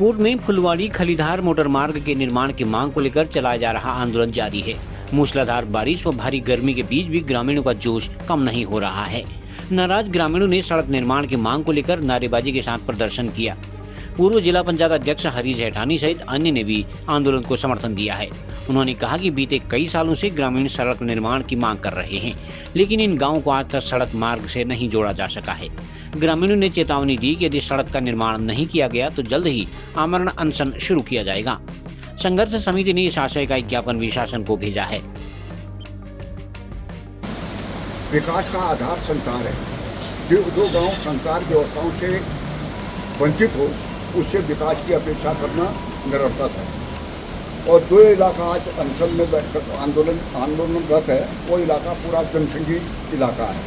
कपकोट में फुलवाड़ी खलीधार मोटर मार्ग के निर्माण की मांग को लेकर चलाया जा रहा आंदोलन जारी है। मूसलाधार बारिश व भारी गर्मी के बीच भी ग्रामीणों का जोश कम नहीं हो रहा है। नाराज ग्रामीणों ने सड़क निर्माण की मांग को लेकर नारेबाजी के साथ प्रदर्शन किया। पूर्व जिला पंचायत अध्यक्ष हरीश हैठानी सहित अन्य ने भी आंदोलन को समर्थन दिया है। उन्होंने कहा कि बीते कई सालों से ग्रामीण सड़क निर्माण की मांग कर रहे हैं, लेकिन इन गांवों को आज तक सड़क मार्ग से नहीं जोड़ा जा सका है। ग्रामीणों ने चेतावनी दी कि यदि सड़क का निर्माण नहीं किया गया तो जल्द ही आमरण अनशन शुरू किया जाएगा। संघर्ष समिति ने इस आशय का एक ज्ञापन भी शासन को भेजा है। विकास का आधार संचार है। जो गांव संचार व्यवस्थाओं से वंचित हो उससे विकास की अपेक्षा करना निरर्थक है। और जो इलाका आज अनशन में बैठकर आंदोलनरत है वो इलाका पूरा जनसंघी इलाका है,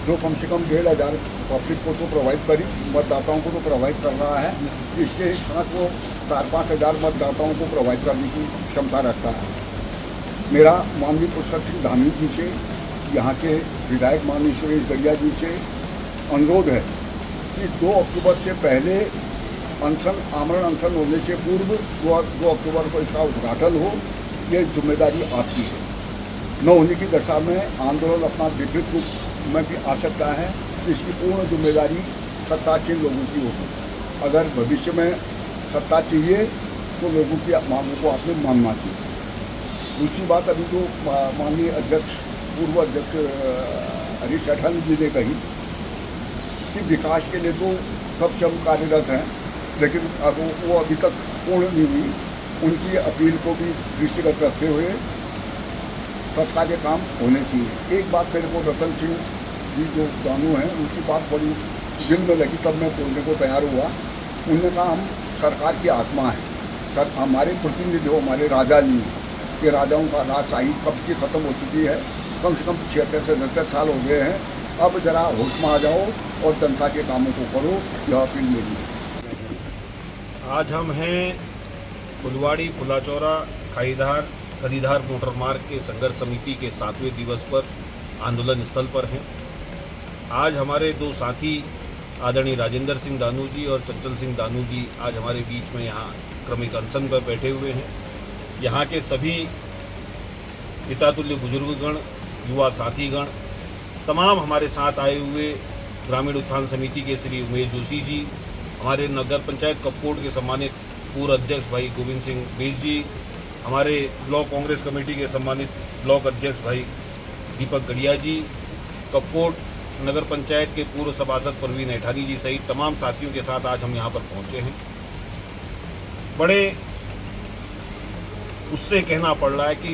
जो कम से कम 1,500 पब्लिक को तो प्रोवाइड करी मतदाताओं को तो प्रोवाइड कर रहा है। इसके साथ वो 4-5 हज़ार मतदाताओं को प्रोवाइड करने की क्षमता रखता है। मेरा माननीय पुष्कर सिंह धामी जी से, यहाँ के विधायक माननीय सुरेश गड़िया जी से अनुरोध है कि 2 अक्टूबर से पहले आमरण अनशन होने से पूर्व 2 अक्टूबर को इसका उद्घाटन हो। ये जिम्मेदारी आपकी है। न होने की दशा में आंदोलन अपना विपरीत रूप में भी आ सकता है। इसकी पूर्ण जिम्मेदारी सत्तासीन लोगों की होगी। अगर भविष्य में सत्ता चाहिए तो लोगों की मांगों को आपने मानना चाहिए। दूसरी बात, अभी जो माननीय अध्यक्ष पूर्व अध्यक्ष हरीश हैठानी जी ने कही कि विकास के लिए तो कब से हम कार्यरत हैं, लेकिन अब वो अभी तक पूर्ण नहीं हुई। उनकी अपील को भी दृष्टिगत रखते हुए तत्काल काम होने चाहिए। एक बात मेरे को रतन सिंह जी जो दानू हैं उनकी बात बड़ी दिल में लगी, तब मैं बोलने को तैयार हुआ। उन्होंने कहा हम सरकार की आत्मा है, सर हमारे प्रतिनिधि हो, हमारे राजा नहीं कि राजाओं का राजशाही कब की ख़त्म हो चुकी है। कम से कम 76 से 69 साल हो गए हैं। अब जरा होश में आ जाओ और जनता के कामों को करो, यह अपील मेरी है। आज हम हैं फुलवाड़ी फुलाचौरा खलीधार मोटर मार्ग के संघर्ष समिति के 7वें दिवस पर आंदोलन स्थल पर हैं। आज हमारे 2 साथी आदरणीय राजेंद्र सिंह दानू जी और चंचल सिंह दानू जी आज हमारे बीच में यहाँ क्रमिक अनशन पर बैठे हुए हैं। यहाँ के सभी पितातुल्य बुजुर्गगण, युवा साथीगण, तमाम हमारे साथ आए हुए ग्रामीण उत्थान समिति के श्री उमेश जोशी जी, हमारे नगर पंचायत कपकोट के सम्मानित पूर्व अध्यक्ष भाई गोविंद सिंह बेस जी, हमारे ब्लॉक कांग्रेस कमेटी के सम्मानित ब्लॉक अध्यक्ष भाई दीपक गड़िया जी, कपकोट नगर पंचायत के पूर्व सभासद परवीन हैठानी जी सहित तमाम साथियों के साथ आज हम यहाँ पर पहुँचे हैं। बड़े उससे कहना पड़ रहा है कि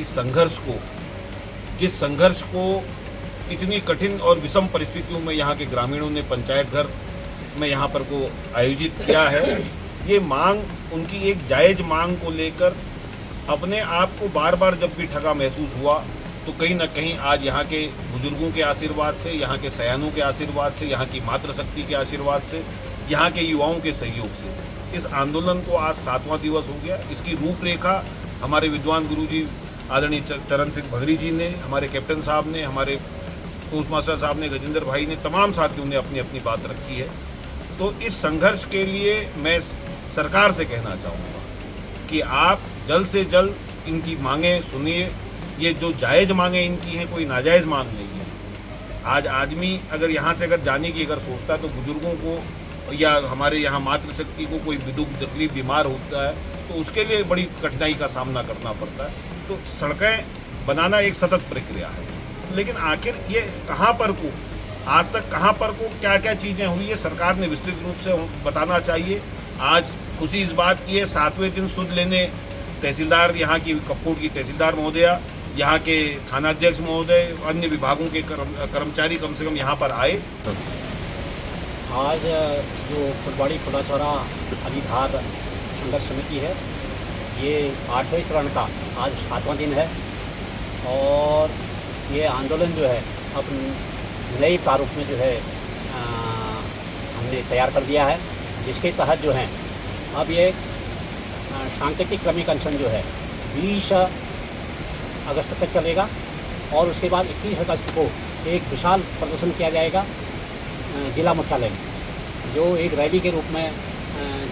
जिस संघर्ष को इतनी कठिन और विषम परिस्थितियों में यहाँ के ग्रामीणों ने पंचायत घर में यहाँ पर को आयोजित किया है, ये मांग उनकी एक जायज़ मांग को लेकर अपने आप को बार बार जब भी ठगा महसूस हुआ तो कहीं ना कहीं आज यहाँ के बुजुर्गों के आशीर्वाद से, यहाँ के सयानों के आशीर्वाद से, यहाँ की मातृशक्ति के आशीर्वाद से, यहाँ के युवाओं के सहयोग से इस आंदोलन को आज 7वां दिवस हो गया। इसकी रूपरेखा हमारे विद्वान गुरु जी आदरणीय चरण सिंह भगरी जी ने, हमारे कैप्टन साहब ने, हमारे पोस्ट मास्टर साहब ने, गजेंद्र भाई ने, तमाम साथियों ने अपनी अपनी बात रखी है। तो इस संघर्ष के लिए मैं सरकार से कहना चाहूँगा कि आप जल्द से जल्द इनकी मांगें सुनिए। ये जो जायज़ मांगें इनकी हैं, कोई नाजायज़ मांग नहीं है। आज आदमी अगर यहाँ से जाने की सोचता है तो बुजुर्गों को या हमारे यहाँ मातृशक्ति को कोई दुख तकलीफ बीमार होता है तो उसके लिए बड़ी कठिनाई का सामना करना पड़ता है। तो सड़कें बनाना एक सतत प्रक्रिया है, लेकिन आखिर ये कहाँ पर को आज तक कहाँ पर को क्या क्या चीज़ें हुई है सरकार ने विस्तृत रूप से बताना चाहिए। आज खुशी इस बात की है 7वें दिन सुध लेने तहसीलदार, यहाँ की कपकोट की तहसीलदार महोदया, यहाँ के थानाध्यक्ष महोदय, अन्य विभागों के कर्मचारी कम से कम यहाँ पर आए। आज जो फुलवाड़ी फुलाचौरा खलीधार संघर्ष समिति है, ये 8वें चरण का आज 7वां दिन है और ये आंदोलन जो है अब नए प्रारूप में जो है हमने तैयार कर दिया है, जिसके तहत जो है अब ये सांकेतिक क्रमिक अनशन जो है 20 अगस्त तक चलेगा और उसके बाद 21 अगस्त को एक विशाल प्रदर्शन किया जाएगा जिला मुख्यालय में, जो एक रैली के रूप में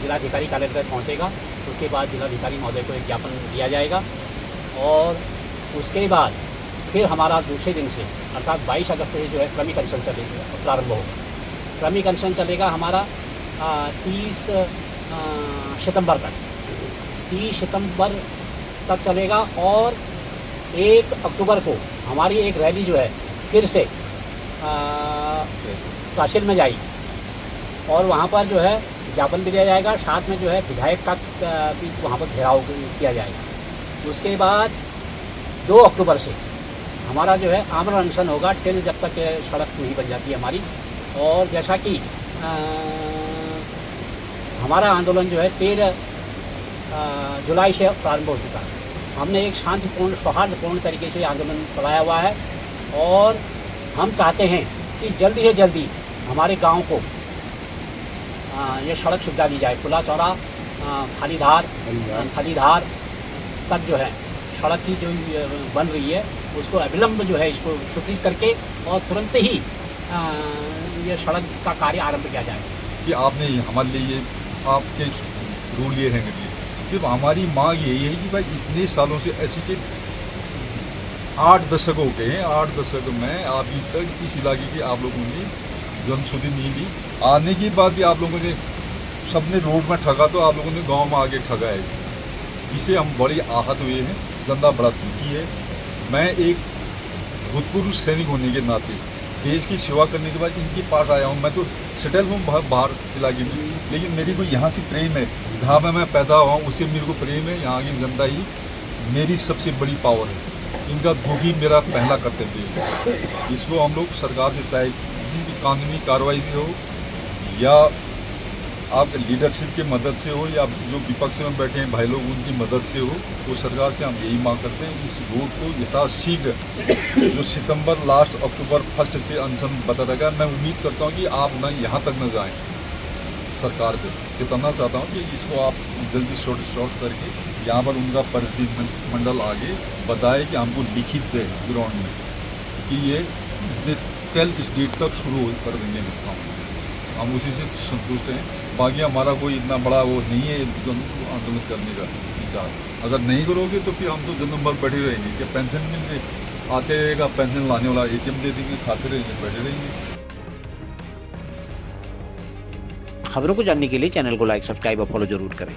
जिलाधिकारी कार्यालय तक पहुँचेगा। उसके बाद जिलाधिकारी महोदय को एक ज्ञापन दिया जाएगा और उसके बाद फिर हमारा दूसरे दिन से अर्थात 22 अगस्त से जो है क्रमिक अनशन चलेगा, प्रारंभ होगा। क्रमिक अनशन चलेगा हमारा 30 सितंबर तक। 30 सितंबर तक चलेगा और 1 अक्टूबर को हमारी एक रैली जो है फिर से तहसील में जाएगी और वहाँ पर जो है ज्ञापन भी दिया जाएगा, साथ में जो है विधायक का भी वहाँ पर घेराव किया जाएगा। उसके बाद 2 अक्टूबर से हमारा जो है आमरण अनशन होगा टिल जब तक सड़क नहीं बन जाती हमारी। और जैसा कि हमारा आंदोलन जो है 13 जुलाई से प्रारंभ हो चुका है। हमने एक शांतिपूर्ण सौहार्दपूर्ण तरीके से आंदोलन चलाया हुआ है और हम चाहते हैं कि जल्दी से जल्दी हमारे गांव को ये सड़क सुविधा दी जाए। खुला चौड़ा खालीधार तक जो है सड़क की जो बन रही है उसको अविलंब जो है इसको स्वीकृत करके और तुरंत ही ये सड़क का कार्य आरंभ किया जाए। कि आपने हमारे लिए आपके रूल लिए हैं लिए सिर्फ हमारी मांग यही है कि भाई इतने सालों से ऐसी के 8 दशक हो गए हैं। 8 दशक में अभी तक इस इलाके की आप लोगों ने जनशुद्धि नहीं ली। आने के बाद भी आप लोगों ने सबने रोड में ठगा तो आप लोगों ने गांव में आके ठगा है। इससे हम बड़ी आहत हुए हैं, जनता बड़ा दुखी है। मैं एक भूतपूर्व सैनिक होने के नाते देश की सेवा करने के बाद इनके पास आया हूँ। मैं तो सेटल हूँ बाहर इलाके में, लेकिन मेरी को यहाँ से प्रेम है। जहाँ पे मैं पैदा हुआ हूँ उससे मेरे को प्रेम है। यहाँ की जनता ही मेरी सबसे बड़ी पावर है। इनका दुखी मेरा पहला कर्तव्य है। इसको हम लोग सरकार से चाहे किसी भी कानूनी कार्रवाई से हो या आप लीडरशिप की मदद से हो या जो विपक्ष में बैठे हैं भाई लोग उनकी मदद से हो, तो सरकार से हम यही मांग करते हैं इस रोड को यथाशीघ्र जो सितंबर लास्ट अक्टूबर 1 से अनशन बता रहेगा। मैं उम्मीद करता हूँ कि आप न यहाँ तक न जाएं। सरकार को चेताना चाहता हूँ कि इसको आप जल्दी शॉर्ट करके यहाँ पर उनका प्रतिनिधिमंडल आगे बताए कि हमको लिखित दे ग्राउंड में कि ये कल इस डेट तक शुरू कर देंगे इसका। हम उसी से संतुष्ट हैं। बाकी हमारा कोई इतना बड़ा वो नहीं है आंदोलन करने का विचार। अगर नहीं करोगे तो फिर हम तो जन्म भर बैठे रहेंगे कि पेंशन मिल आते रहेगा, पेंशन लाने वाला ATM दे देंगे, खाते रहेंगे, बैठे रहेंगे। खबरों को जानने के लिए चैनल को लाइक, सब्सक्राइब और फॉलो जरूर करें।